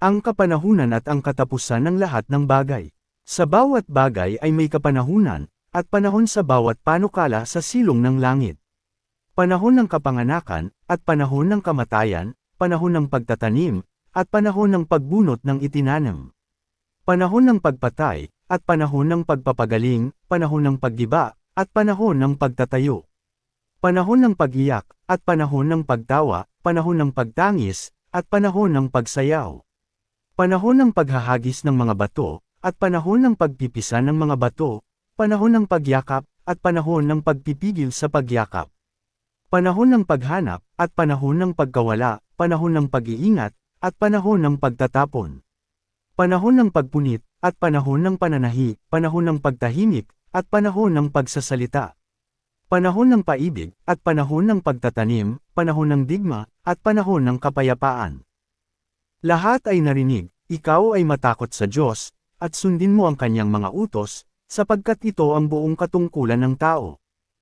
Ang kapanahunan at ang katapusan ng lahat ng bagay. Sa bawat bagay ay may kapanahunan, at panahon sa bawat panukala sa silong ng langit. Panahon ng kapanganakan, at panahon ng kamatayan, panahon ng pagtatanim, at panahon ng pagbunot ng itinanam. Panahon ng pagpatay, at panahon ng pagpapagaling, panahon ng paggiba, at panahon ng pagtatayo. Panahon ng pag-iyak, at panahon ng pagtawa, panahon ng pagtangis, at panahon ng pagsayaw. Panahon ng paghahagis ng mga bato, at panahon ng pagpipisa ng mga bato, panahon ng pagyakap, at panahon ng pagpipigil sa pagyakap. Panahon ng paghanap, at panahon ng pagkawala, panahon ng pag-iingat, at panahon ng pagtatapon. Panahon ng pagpunit, at panahon ng pananahi, panahon ng pagtahimik, at panahon ng pagsasalita. Panahon ng paibig, at panahon ng pagtatanim, panahon ng digma, at panahon ng kapayapaan. Lahat ay narinig, ikaw ay matakot sa Diyos, at sundin mo ang kanyang mga utos, sapagkat ito ang buong katungkulan ng tao.